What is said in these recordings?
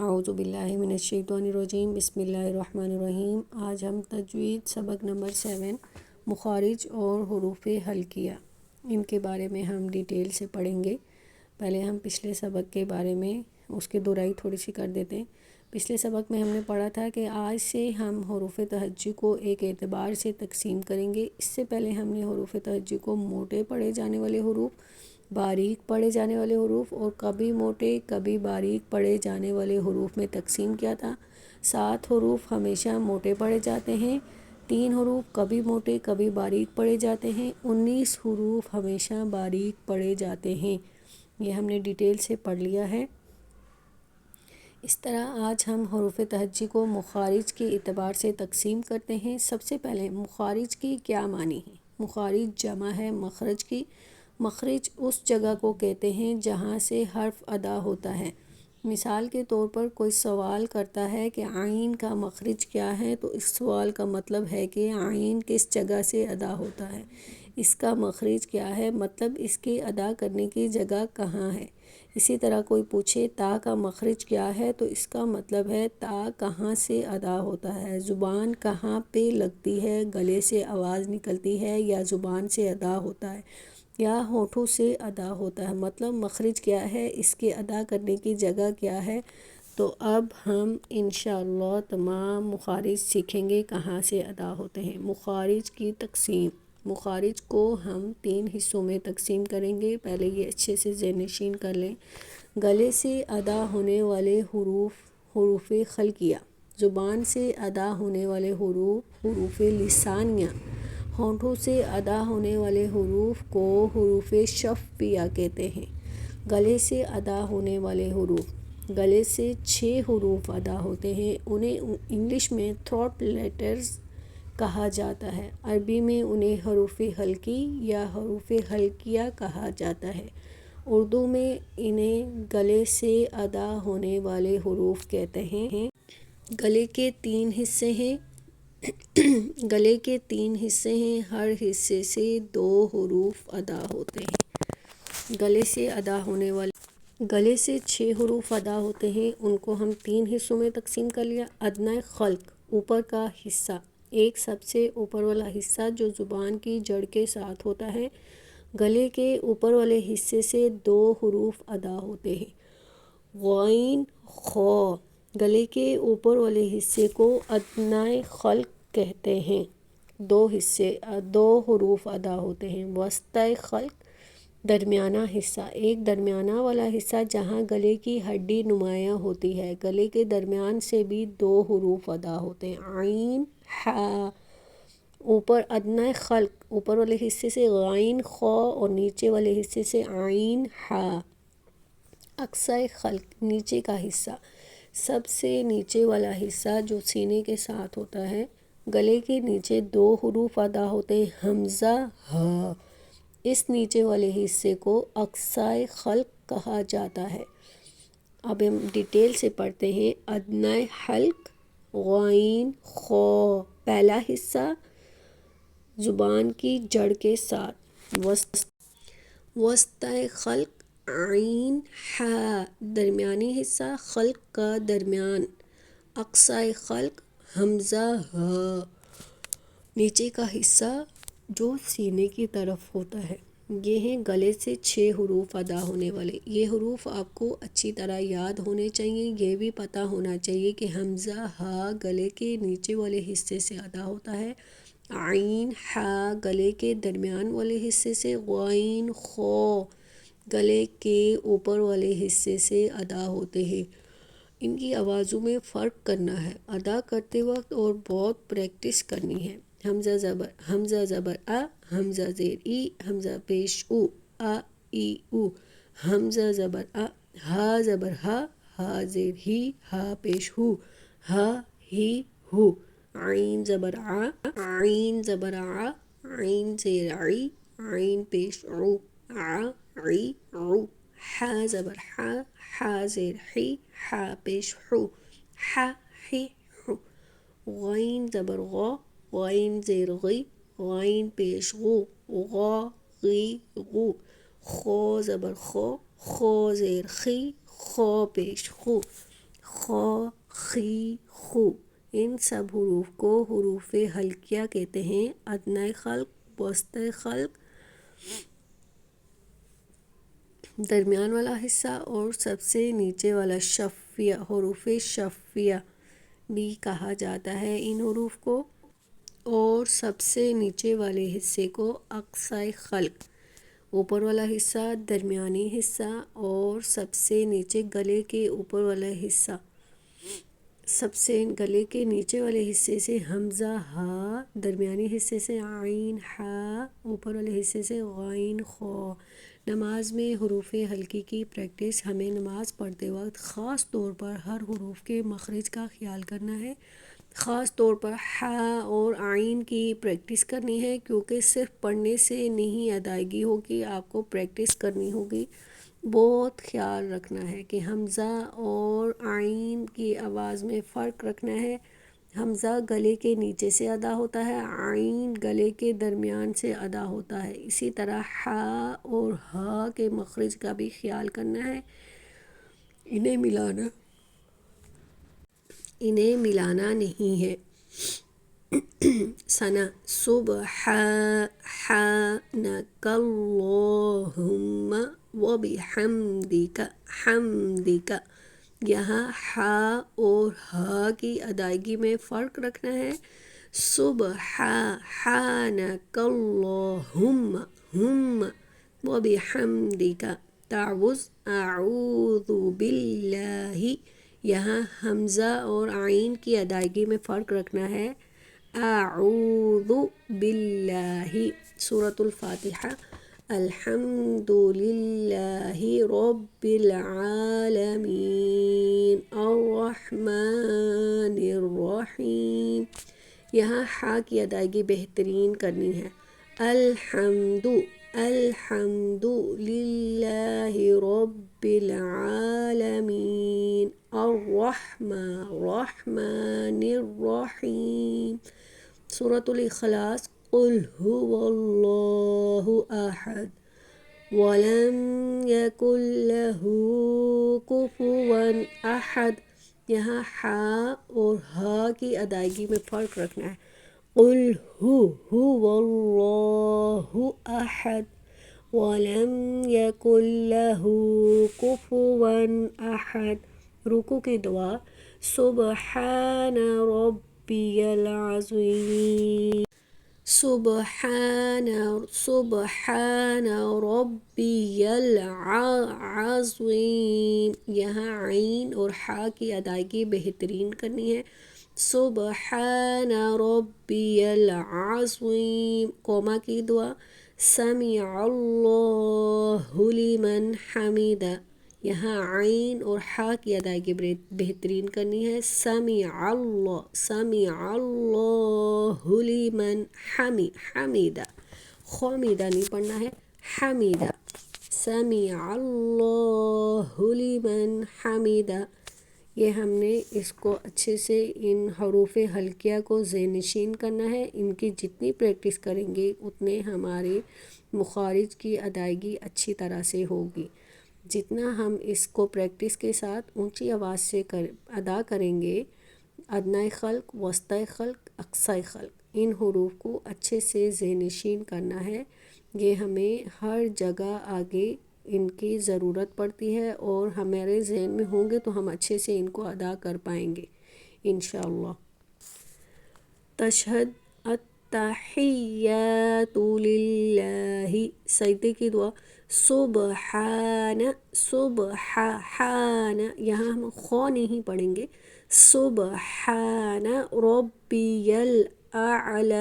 اعوذ باللہ من الشیطان الرجیم، بسم اللہ الرحمن الرحیم۔ آج ہم تجوید سبق نمبر 7 مخارج اور حروف حلقیہ ان کے بارے میں ہم ڈیٹیل سے پڑھیں گے۔ پہلے ہم پچھلے سبق کے بارے میں اس کی دہرائی تھوڑی سی کر دیتے ہیں۔ پچھلے سبق میں ہم نے پڑھا تھا کہ آج سے ہم حروف تہجی کو ایک اعتبار سے تقسیم کریں گے۔ اس سے پہلے ہم نے حروف تہجی کو موٹے پڑھے جانے والے حروف، باریک پڑھے جانے والے حروف اور کبھی موٹے کبھی باریک پڑھے جانے والے حروف میں تقسیم کیا تھا۔ 7 حروف ہمیشہ موٹے پڑھے جاتے ہیں، 3 حروف کبھی موٹے کبھی باریک پڑھے جاتے ہیں، 19 حروف ہمیشہ باریک پڑھے جاتے ہیں۔ یہ ہم نے ڈیٹیل سے پڑھ لیا ہے۔ اس طرح آج ہم حروف تہجی کو مخارج کے اعتبار سے تقسیم کرتے ہیں۔ سب سے پہلے مخارج کی کیا معنی ہے؟ مخارج جمع ہے مخرج کی۔ مخرج اس جگہ کو کہتے ہیں جہاں سے حرف ادا ہوتا ہے۔ مثال کے طور پر کوئی سوال کرتا ہے کہ عین کا مخرج کیا ہے، تو اس سوال کا مطلب ہے کہ عین کس جگہ سے ادا ہوتا ہے، اس کا مخرج کیا ہے، مطلب اس کے ادا کرنے کی جگہ کہاں ہے۔ اسی طرح کوئی پوچھے تا کا مخرج کیا ہے، تو اس کا مطلب ہے تا کہاں سے ادا ہوتا ہے، زبان کہاں پہ لگتی ہے، گلے سے آواز نکلتی ہے یا زبان سے ادا ہوتا ہے یا ہونٹوں سے ادا ہوتا ہے، مطلب مخرج کیا ہے، اس کے ادا کرنے کی جگہ کیا ہے۔ تو اب ہم انشاءاللہ تمام مخارج سیکھیں گے کہاں سے ادا ہوتے ہیں۔ مخارج کی تقسیم، مخارج کو ہم 3 حصوں میں تقسیم کریں گے۔ پہلے یہ اچھے سے ذہن نشین کر لیں۔ گلے سے ادا ہونے والے حروف حروف خلقیہ، زبان سے ادا ہونے والے حروف حروف لسانیہ، ہونٹوں سے ادا ہونے والے حروف کو حروف شفویہ کہتے ہیں۔ گلے سے ادا ہونے والے حروف، گلے سے 6 حروف ادا ہوتے ہیں، انہیں انگلش میں تھروٹ لیٹرز کہا جاتا ہے، عربی میں انہیں حروف حلقی یا حروف حلقیہ کہا جاتا ہے، اردو میں انہیں گلے سے ادا ہونے والے حروف کہتے ہیں۔ گلے کے 3 حصے ہیں گلے کے 3 حصے ہیں، ہر حصے سے 2 حروف ادا ہوتے ہیں۔ گلے سے ادا ہونے والے، گلے سے 6 حروف ادا ہوتے ہیں، ان کو ہم 3 حصوں میں تقسیم کر لیا۔ ادنیٰ خلق، اوپر کا حصہ، ایک سب سے اوپر والا حصہ جو زبان کی جڑ کے ساتھ ہوتا ہے۔ گلے کے اوپر والے حصے سے 2 حروف ادا ہوتے ہیں، غین خا۔ گلے کے اوپر والے حصے کو ادنیٰ خلق کہتے ہیں، 2 حروف ادا ہوتے ہیں۔ وسطی خلق، درمیانہ حصہ، ایک درمیانہ والا حصہ جہاں گلے کی ہڈی نمایاں ہوتی ہے، گلے کے درمیان سے بھی 2 حروف ادا ہوتے ہیں، عین ہا۔ اوپر ادنیٰ خلق، اوپر والے حصے سے غین خا اور نیچے والے حصے سے عین ہا۔ اقصی خلق، نیچے کا حصہ، سب سے نیچے والا حصہ جو سینے کے ساتھ ہوتا ہے، گلے کے نیچے 2 حروف ادا ہوتے ہیں، حمزہ ہا۔ اس نیچے والے حصے کو اقصی خلق کہا جاتا ہے۔ اب ہم ڈیٹیل سے پڑھتے ہیں۔ ادنیٰ خلق، غین خا، پہلا حصہ زبان کی جڑ کے ساتھ۔ وسطی خلق، عین ہا، درمیانی حصہ خلق کا درمیان۔ اقصی خلق، حمزہ ہا، نیچے کا حصہ جو سینے کی طرف ہوتا ہے۔ یہ ہیں گلے سے 6 حروف ادا ہونے والے۔ یہ حروف آپ کو اچھی طرح یاد ہونے چاہیے۔ یہ بھی پتہ ہونا چاہیے کہ حمزہ ہا گلے کے نیچے والے حصے سے ادا ہوتا ہے، عین ہا گلے کے درمیان والے حصے سے، غین خا گلے کے اوپر والے حصے سے ادا ہوتے ہیں۔ ان کی آوازوں میں فرق کرنا ہے ادا کرتے وقت اور بہت پریکٹس کرنی ہے۔ حمزہ زبر آ، حمزہ زیر ای، حمزہ پیش او، آ ای او، حمزہ زبر آ، ہا زبر ہا، ہا زیر ہی، ہا پیش ہو، ہا ہی ہو۔ عین زبر آ، عین زبر آ، عین زیر عی، عین پیش عو، آ عی عو۔ ہا زبر ہا، ہا زیر حی، ہا پیش حو، ہا ہی ہو۔ غین زبر غا، غین زیر غی، غین پیش غو، غا غی غو۔ خا زبر خا، خا زیر خی، خا پیش خو۔ خو، خی، خو، ان سب حروف کو حروف حلقیہ کہتے ہیں۔ ادنیٰ خلق، وسطی خلق، درمیان والا حصہ اور سب سے نیچے والا شفیہ، حروف شفیہ بھی کہا جاتا ہے ان حروف کو، اور سب سے نیچے والے حصے کو اقصی خلق، اوپر والا حصہ، درمیانی حصہ اور سب سے نیچے گلے کے اوپر والا حصہ، سب سے گلے کے نیچے والے حصے سے حمزہ ہا، درمیانی حصے سے عین ہا، اوپر والے حصے سے غین خو۔ نماز میں حروف حلقی کی پریکٹس، ہمیں نماز پڑھتے وقت خاص طور پر ہر حروف کے مخرج کا خیال کرنا ہے، خاص طور پر ہا اور عین کی پریکٹس کرنی ہے، کیونکہ صرف پڑھنے سے نہیں ادائیگی ہوگی، آپ کو پریکٹس کرنی ہوگی۔ بہت خیال رکھنا ہے کہ حمزہ اور عین کی آواز میں فرق رکھنا ہے۔ حمزہ گلے کے نیچے سے ادا ہوتا ہے، عین گلے کے درمیان سے ادا ہوتا ہے۔ اسی طرح ہا اور ہا کے مخرج کا بھی خیال کرنا ہے۔ انہیں ملانا نہیں ہے۔ ثنا، سبحانک اللہم وبحمدک، حمدک، یہاں ہا اور ہا کی ادائیگی میں فرق رکھنا ہے۔ سبحانک اللہم ہم وبحمدک، تعوذ، اعوذ باللہ، یہاں حمزہ اور عین کی ادائیگی میں فرق رکھنا ہے، اعوذ باللہ۔ سورۃ الفاتحہ، الحمد للہ رب العالمین الرحمن الرحیم، یہاں ہا کی ادائیگی بہترین کرنی ہے، الحمد للہ رب العالمین الرحمن الرحیم۔ سورۃ الاخلاص، قل هو اللہ احد ولم یکن له کفوا احد، یہاں ہا اور ہا کی ادائیگی میں فرق رکھنا ہے، قل هو اللہ احد ولم یکن له کفوا احد۔ رکوع کی دعا، سبحان ربی العظیم، سبحان ربی العظیم، یہاں عین اور ہا کی ادائیگی بہترین کرنی ہے، سبحان ربی العظیم۔ قوما کی دعا، سمع اللہ لمن حمدہ، یہاں عین اور ہا کی ادائیگی بہترین کرنی ہے، سمع اللہ لمن حمدہ، خمیدہ نہیں پڑھنا ہے، حمیدہ، سمع اللہ لمن حمدہ۔ یہ ہم نے اس کو اچھے سے ان حروف حلقیہ کو ذہن نشین کرنا ہے، ان کی جتنی پریکٹس کریں گے اتنے ہمارے مخارج کی ادائیگی اچھی طرح سے ہوگی۔ جتنا ہم اس کو پریکٹس کے ساتھ اونچی آواز سے ادا کریں گے، ادنیٰ خلق، وسطی خلق، اقصی خلق، ان حروف کو اچھے سے ذہن نشین کرنا ہے۔ یہ ہمیں ہر جگہ آگے ان کی ضرورت پڑتی ہے، اور ہمارے ذہن میں ہوں گے تو ہم اچھے سے ان کو ادا کر پائیں گے انشاءاللہ۔ تشہد، التحیات للہ، سجدے کی دعا، سبحان، یہاں ہم خو نہیں پڑھیں گے، سبحان ربی اعلی،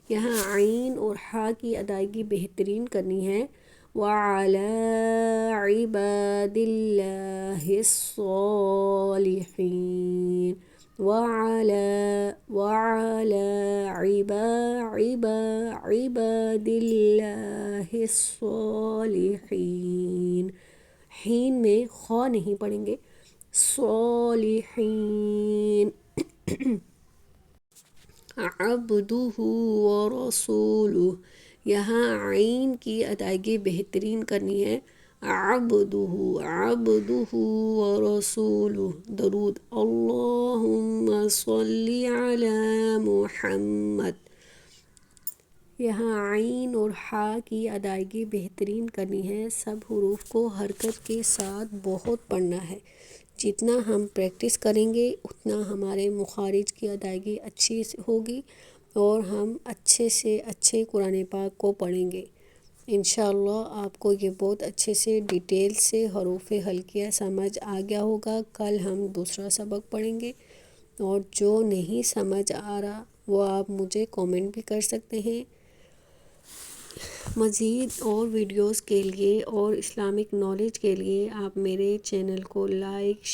یہاں عین اور ہا کی ادائیگی بہترین کرنی ہے، وعلی عباد اللہ الصالحین، وعلی عباد اللہ الصالحین، حین میں خو نہیں پڑھیں گے، صالحین، عبدہ ورسولہ، یہاں عین کی ادائیگی بہترین کرنی ہے، عبدہ عبدہ ورسولہ، درود اللہم صلی علی محمد۔ یہاں عین اور ہا کی ادائیگی بہترین کرنی ہے، سب حروف کو حرکت کے ساتھ بہت پڑھنا ہے۔ جتنا ہم پریکٹس کریں گے اتنا ہمارے مخارج کی ادائیگی اچھی ہوگی اور ہم اچھے سے اچھے قرآن پاک کو پڑھیں گے۔ انشاءاللہ آپ کو یہ بہت اچھے سے ڈیٹیل سے حروف ہلکیہ سمجھ آ گیا ہوگا۔ کل ہم دوسرا سبق پڑھیں گے، اور جو نہیں سمجھ آ رہا وہ آپ مجھے کامنٹ بھی کر سکتے ہیں۔ مزید اور ویڈیوز کے لیے اور اسلامک نالج کے لیے آپ میرے چینل کو لائک